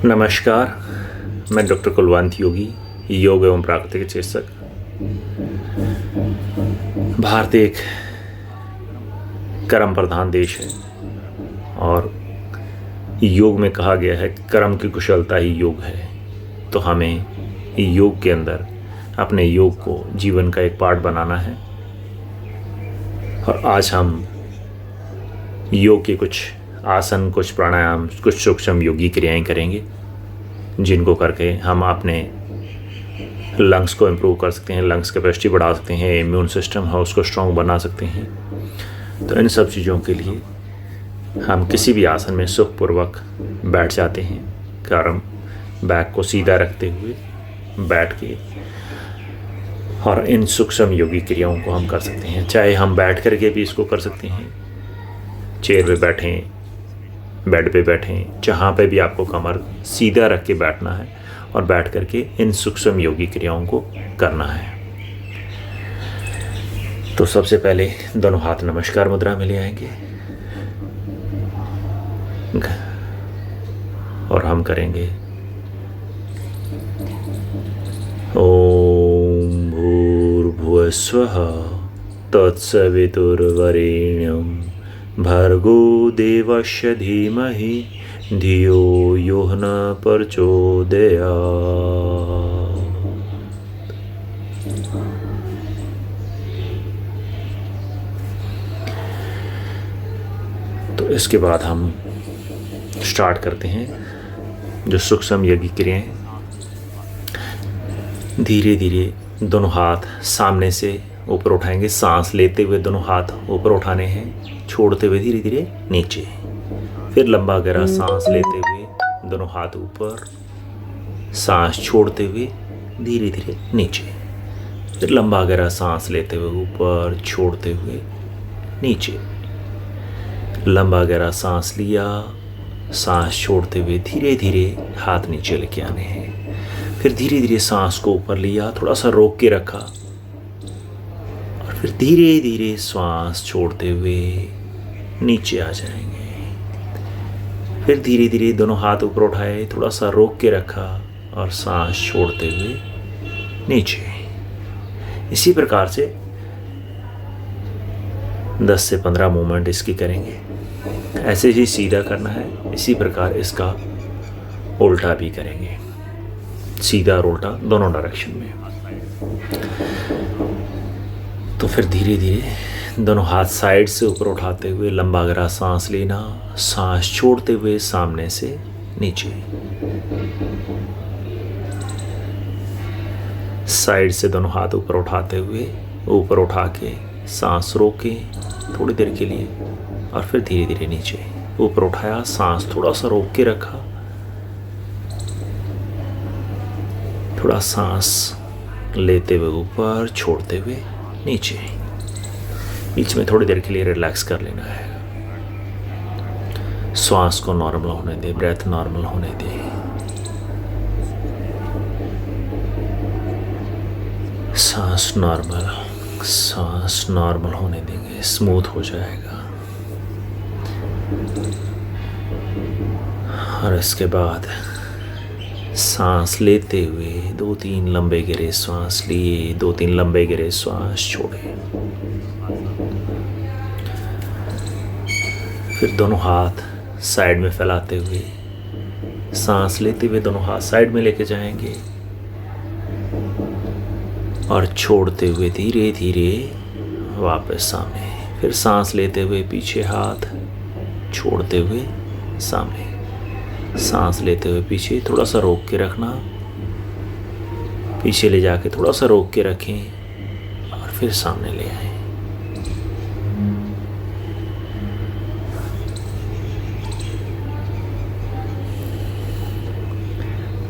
नमस्कार, मैं डॉक्टर कुलवंत योगी, योग एवं प्राकृतिक चिकित्सक। भारत एक कर्म प्रधान देश है और योग में कहा गया है कर्म की कुशलता ही योग है। तो हमें योग के अंदर अपने योग को जीवन का एक पार्ट बनाना है। और आज हम योग के कुछ आसन, कुछ प्राणायाम, कुछ सूक्ष्म योगी क्रियाएं करेंगे, जिनको करके हम अपने लंग्स को इम्प्रूव कर सकते हैं, लंग्स कैपेसिटी बढ़ा सकते हैं, इम्यून सिस्टम है उसको स्ट्रॉन्ग बना सकते हैं। तो इन सब चीज़ों के लिए हम किसी भी आसन में सुखपूर्वक बैठ जाते हैं। कर्म बैक को सीधा रखते हुए बैठ के और इन सूक्ष्म योगी क्रियाओं को हम कर सकते हैं। चाहे हम बैठ करके भी इसको कर सकते हैं, चेयर पे बैठें, बेड पे बैठें, जहाँ पे भी आपको कमर सीधा रख के बैठना है और बैठ करके इन सूक्ष्म योगी क्रियाओं को करना है। तो सबसे पहले दोनों हाथ नमस्कार मुद्रा में ले आएंगे और हम करेंगे ओम भूर्भुवस्वः तत्सवितुर्वरेण्यं भर्गो देवस्य धीमहि धियो यो न प्रचोदयात्। तो इसके बाद हम स्टार्ट करते हैं जो सूक्ष्म योगी क्रियाएं। धीरे धीरे दोनों हाथ सामने से ऊपर उठाएंगे। सांस लेते हुए दोनों हाथ ऊपर उठाने हैं, छोड़ते हुए धीरे धीरे नीचे। फिर लंबा गहरा सांस लेते हुए दोनों हाथ ऊपर, सांस छोड़ते हुए धीरे धीरे नीचे। फिर लंबा गहरा सांस लेते हुए ऊपर, छोड़ते हुए नीचे। लंबा गहरा सांस लिया, सांस छोड़ते हुए धीरे धीरे हाथ नीचे लेके आने हैं। फिर धीरे धीरे सांस को ऊपर लिया, थोड़ा सा रोक के रखा और फिर धीरे धीरे श्वास छोड़ते हुए नीचे आ जाएंगे। फिर धीरे धीरे दोनों हाथ ऊपर उठाए, थोड़ा सा रोक के रखा और सांस छोड़ते हुए नीचे। इसी प्रकार से 10 से 15 मूवमेंट इसकी करेंगे। ऐसे ही सीधा करना है। इसी प्रकार इसका उल्टा भी करेंगे, सीधा और उल्टा दोनों डायरेक्शन में। तो फिर धीरे धीरे दोनों हाथ साइड से ऊपर उठाते हुए लंबा गहरा सांस लेना, सांस छोड़ते हुए सामने से नीचे। साइड से दोनों हाथ ऊपर उठाते हुए ऊपर उठा के सांस रोके थोड़ी देर के लिए और फिर धीरे धीरे नीचे। ऊपर उठाया, सांस थोड़ा सा रोक के रखा, थोड़ा सांस लेते हुए ऊपर, छोड़ते हुए नीचे। बीच में थोड़ी देर के लिए रिलैक्स कर लेना है। श्वास को नॉर्मल होने दे, ब्रेथ नॉर्मल होने दे। सांस नॉर्मल होने देंगे, स्मूथ हो जाएगा। और इसके बाद सांस लेते हुए 2-3 लंबे गहरे श्वास लिए, 2-3 लंबे गहरे श्वास छोड़े। फिर दोनों हाथ साइड में फैलाते हुए सांस लेते हुए दोनों हाथ साइड में लेके जाएंगे और छोड़ते हुए धीरे धीरे वापस सामने। फिर सांस लेते हुए पीछे हाथ, छोड़ते हुए सामने। सांस लेते हुए पीछे, थोड़ा सा रोक के रखना, पीछे ले जाके थोड़ा सा रोक के रखें और फिर सामने ले आए।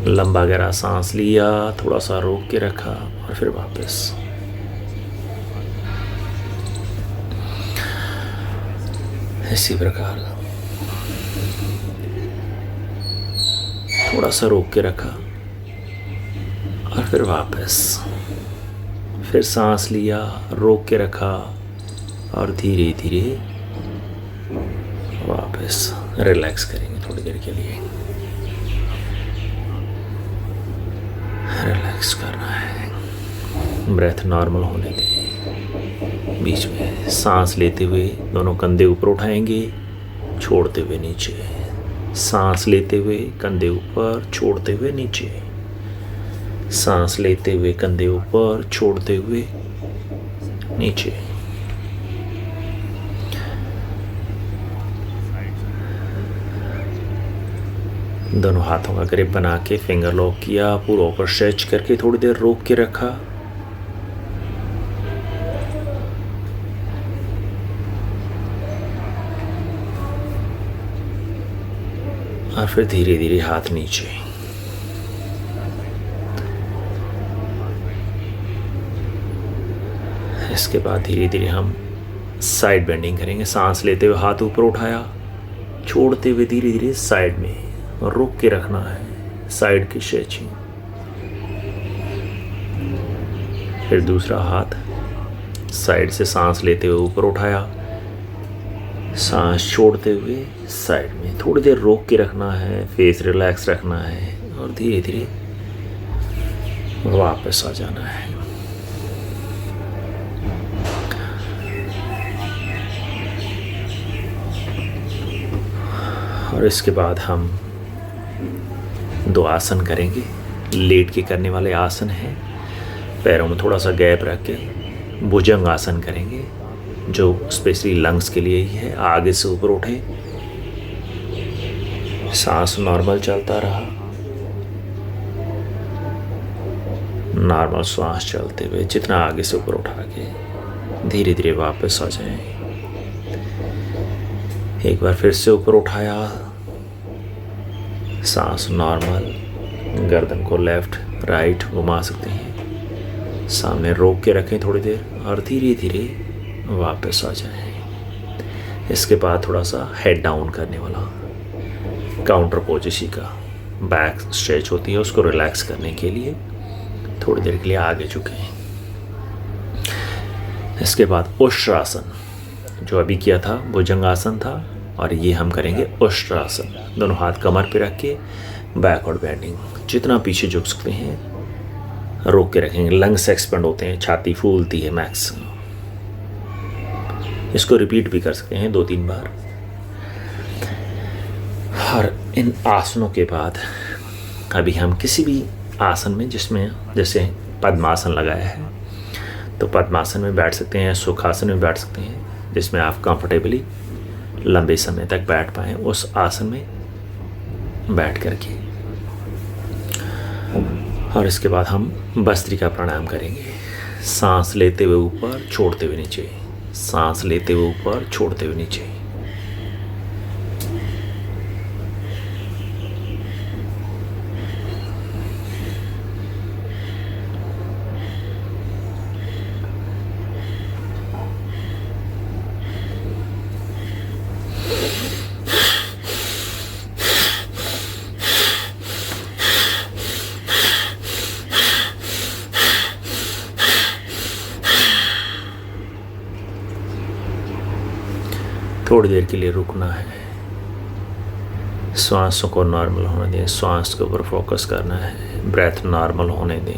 लंबा गहरा सांस लिया, थोड़ा सा रोक के रखा और फिर वापस। इसी प्रकार थोड़ा सा रोक के रखा और फिर वापस। फिर सांस लिया, रोक के रखा और धीरे धीरे वापस रिलैक्स करेंगे थोड़ी देर के लिए। रिलैक्स करना है, ब्रेथ नॉर्मल होने दें। बीच में सांस लेते हुए दोनों कंधे ऊपर उठाएंगे, छोड़ते हुए नीचे। सांस लेते हुए कंधे ऊपर, छोड़ते हुए नीचे। सांस लेते हुए कंधे ऊपर, छोड़ते हुए नीचे। दोनों हाथों का ग्रिप बना के फिंगर लॉक किया, पूरा ऊपर स्ट्रेच करके थोड़ी देर रोक के रखा। और फिर धीरे धीरे हाथ नीचे। इसके बाद धीरे धीरे हम साइड बेंडिंग करेंगे। सांस लेते हुए हाथ ऊपर उठाया, छोड़ते हुए धीरे धीरे साइड में, और रोक के रखना है साइड की स्ट्रेचिंग। फिर दूसरा हाथ साइड से सांस लेते हुए ऊपर उठाया, सांस छोड़ते हुए साइड में, थोड़ी देर रोक के रखना है, फेस रिलैक्स रखना है, और धीरे धीरे वापस आ जाना है। और इसके बाद हम 2 आसन करेंगे। लेट के करने वाले आसन हैं, पैरों में थोड़ा सा गैप रख के भुजंग आसन करेंगे, जो स्पेशली लंग्स के लिए ही है। आगे से ऊपर उठे, सांस नॉर्मल चलता रहा, नॉर्मल सांस चलते हुए जितना आगे से ऊपर उठा के धीरे धीरे वापस आ जाएं। एक बार फिर से ऊपर उठाया, सांस नॉर्मल, गर्दन को लेफ्ट राइट घुमा सकते हैं, सामने रोक के रखें थोड़ी देर, और धीरे धीरे वापस आ जाएं। इसके बाद थोड़ा सा हेड डाउन करने वाला काउंटर पोजिशन का बैक स्ट्रेच होती है, उसको रिलैक्स करने के लिए थोड़ी देर के लिए आगे झुकें। इसके बाद उष्ट्रासन, जो अभी किया था भुजंगासन था, और ये हम करेंगे उष्ट्रासन। दोनों हाथ कमर पे रख के बैकवर्ड बेंडिंग, जितना पीछे झुक सकते हैं रोक के रखेंगे। लंग्स एक्सपेंड होते हैं, छाती फूलती है मैक्स। इसको रिपीट भी कर सकते हैं 2-3 बार। और इन आसनों के बाद अभी हम किसी भी आसन में, जिसमें जैसे पद्मासन लगाया है, तो पद्मासन में बैठ सकते हैं, सुखासन में बैठ सकते हैं, जिसमें आप कंफर्टेबली लंबे समय तक बैठ पाएँ, उस आसन में बैठ करके। और इसके बाद हम भस्त्रिका प्राणायाम करेंगे। सांस लेते हुए ऊपर, छोड़ते हुए नीचे, सांस लेते हुए ऊपर, छोड़ते हुए नीचे। थोड़ी देर के लिए रुकना है, श्वासों को नॉर्मल होने दें, श्वास के ऊपर फोकस करना है, ब्रेथ नॉर्मल होने दें।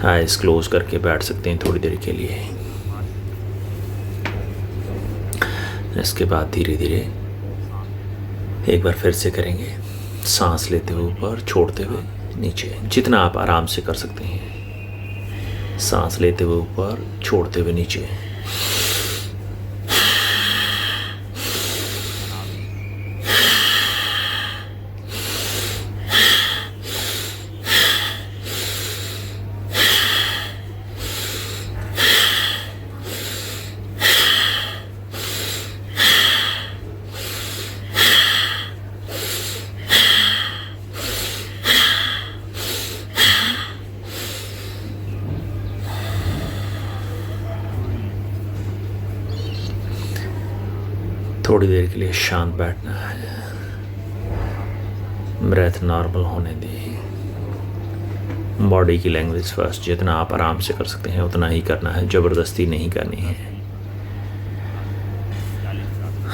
आइज क्लोज करके बैठ सकते हैं थोड़ी देर के लिए। इसके बाद धीरे धीरे एक बार फिर से करेंगे, सांस लेते हुए ऊपर, छोड़ते हुए नीचे, जितना आप आराम से कर सकते हैं। सांस लेते हुए ऊपर, छोड़ते हुए नीचे। थोड़ी देर के लिए शांत बैठना है, ब्रेथ नॉर्मल होने दें। बॉडी की लैंग्वेज फर्स्ट, जितना आप आराम से कर सकते हैं उतना ही करना है, ज़बरदस्ती नहीं करनी है।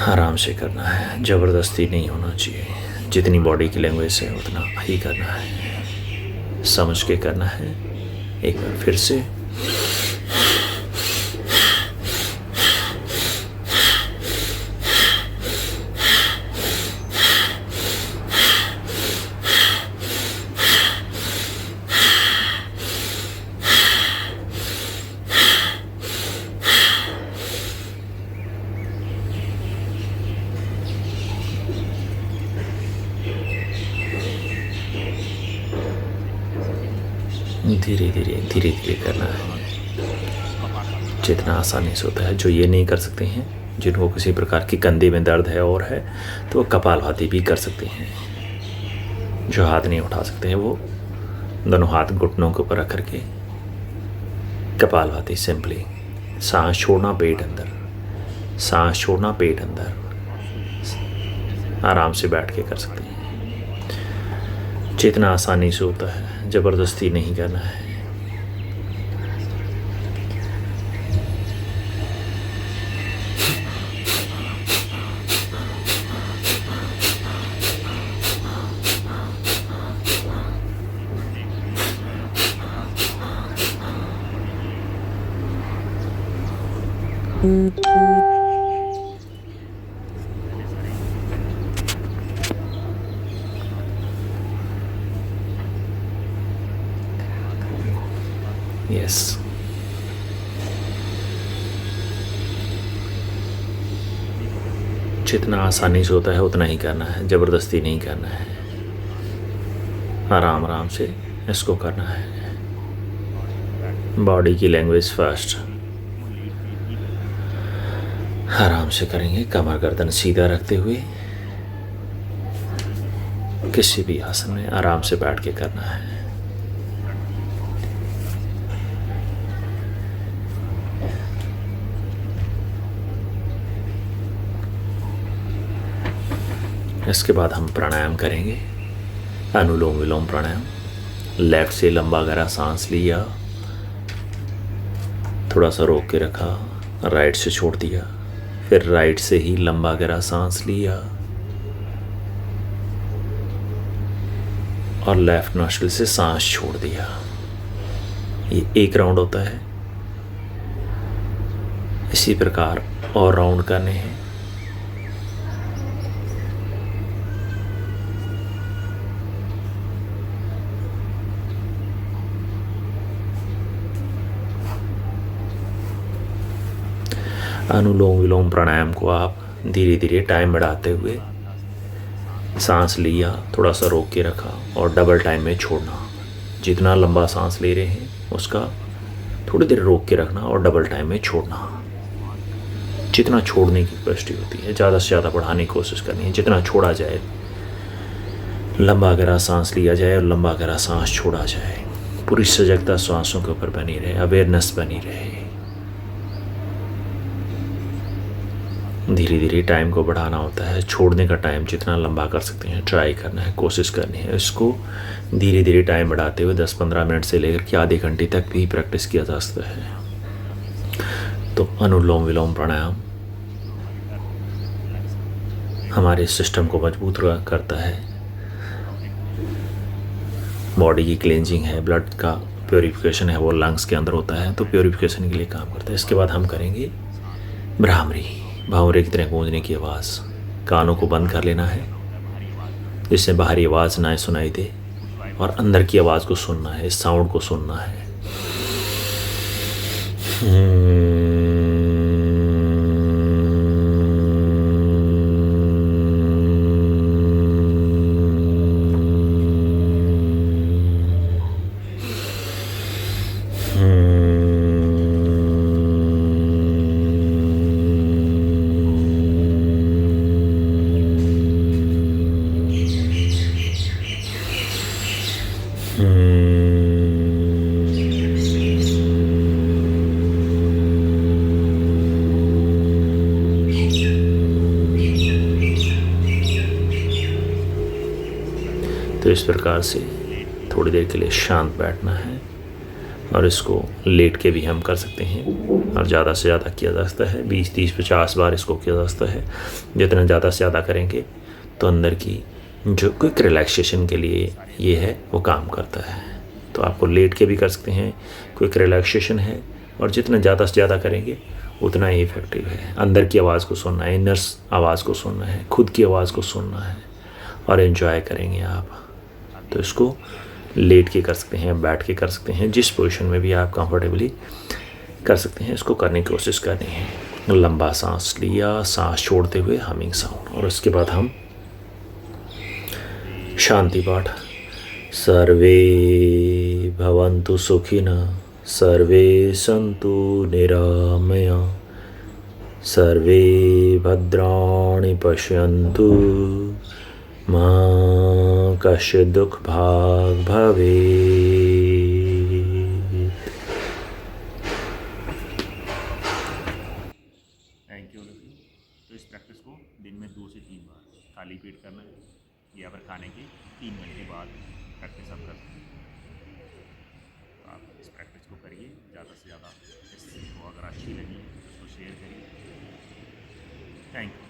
आराम से करना है, ज़बरदस्ती नहीं होना चाहिए। जितनी बॉडी की लैंग्वेज है उतना ही करना है, समझ के करना है। एक बार फिर से धीरे धीरे धीरे धीरे करना है, जितना आसानी से होता है। जो ये नहीं कर सकते हैं, जिनको किसी प्रकार की कंधे में दर्द है और है, तो वो कपालभाति भी कर सकते हैं। जो हाथ नहीं उठा सकते हैं वो दोनों हाथ घुटनों के ऊपर रख करके कपालभाति सिंपली सांस छोड़ना पेट अंदर, सांस छोड़ना पेट अंदर, आराम से बैठ के कर सकते हैं। जितना आसानी से होता है, ज़बरदस्ती नहीं करना है। यस, जितना आसानी से होता है उतना ही करना है, ज़बरदस्ती नहीं करना है। आराम आराम से इसको करना है। बॉडी की लैंग्वेज फर्स्ट, आराम से करेंगे। कमर गर्दन सीधा रखते हुए किसी भी आसन में आराम से बैठ के करना है। इसके बाद हम प्राणायाम करेंगे, अनुलोम विलोम प्राणायाम। लेफ्ट से लंबा गहरा सांस लिया, थोड़ा सा रोक के रखा, राइट से छोड़ दिया, फिर राइट से ही लंबा गहरा सांस लिया और लेफ्ट नोस्ट्रिल से सांस छोड़ दिया। ये एक राउंड होता है। इसी प्रकार और राउंड करने हैं। अनुलोम विलोम प्राणायाम को आप धीरे धीरे टाइम बढ़ाते हुए सांस लिया, थोड़ा सा रोक के रखा और डबल टाइम में छोड़ना। जितना लंबा सांस ले रहे हैं उसका थोड़ी देर रोक के रखना और डबल टाइम में छोड़ना। जितना छोड़ने की कैपेसिटी होती है ज़्यादा से ज़्यादा बढ़ाने की कोशिश करनी है। जितना छोड़ा जाए, लंबा गहरा सांस लिया जाए और लंबा गहरा सांस छोड़ा जाए। पूरी सजगता सांसों के ऊपर बनी रहे, अवेयरनेस बनी रहे। धीरे धीरे टाइम को बढ़ाना होता है। छोड़ने का टाइम जितना लंबा कर सकते हैं ट्राई करना है, कोशिश करनी है। इसको धीरे धीरे टाइम बढ़ाते हुए 10-15 मिनट से लेकर के आधे घंटे तक भी प्रैक्टिस किया जा सकता है। तो अनुलोम विलोम प्राणायाम हमारे सिस्टम को मजबूत करता है। बॉडी की क्लेंजिंग है, ब्लड का प्योरिफिकेशन है, वो लंग्स के अंदर होता है, तो प्योरिफिकेशन के लिए काम करता है। इसके बाद हम करेंगे भ्रामरी, भावरे की तरह गूंजने की आवाज़। कानों को बंद कर लेना है जिससे बाहरी आवाज़ ना सुनाई दे और अंदर की आवाज़ को सुनना है, इस साउंड को सुनना है। तो इस प्रकार से थोड़ी देर के लिए शांत बैठना है और इसको लेट के भी हम कर सकते हैं और ज़्यादा से ज़्यादा किया जा सकता है। 20, 30, 50 बार इसको किया जा सकता है। जितना ज़्यादा से ज़्यादा करेंगे तो अंदर की जो क्विक रिलैक्सेशन के लिए ये है वो काम करता है। तो आपको लेट के भी कर सकते हैं, क्विक रिलैक्सेशन है, और जितना ज़्यादा से ज़्यादा करेंगे उतना ही इफ़ेक्टिव है। अंदर की आवाज़ को सुनना है, इनर आवाज़ को सुनना है, खुद की आवाज़ को सुनना है और एंजॉय करेंगे आप। तो इसको लेट के कर सकते हैं, बैठ के कर सकते हैं, जिस पोजीशन में भी आप कंफर्टेबली कर सकते हैं। इसको करने की कोशिश करनी है। लंबा सांस लिया, सांस छोड़ते हुए हमिंग साउंड, और उसके बाद हम शांति पाठ। सर्वे भवन्तु सुखिनः, सर्वे सन्तु निरामया, सर्वे भद्राणि पश्यन्तु, मा कश्चित् दुःखभाग् भवेत्। Thank you. तो इस प्रैक्टिस को दिन में 2 से 3 बार खाली पेट करना है, या फिर खाने के 3 घंटे बाद प्रैक्टिस आप कर सकते हैं। तो आप इस प्रैक्टिस को करिए ज़्यादा से ज़्यादा। इसको अगर अच्छी लगी तो इसको शेयर करिए। Thank you.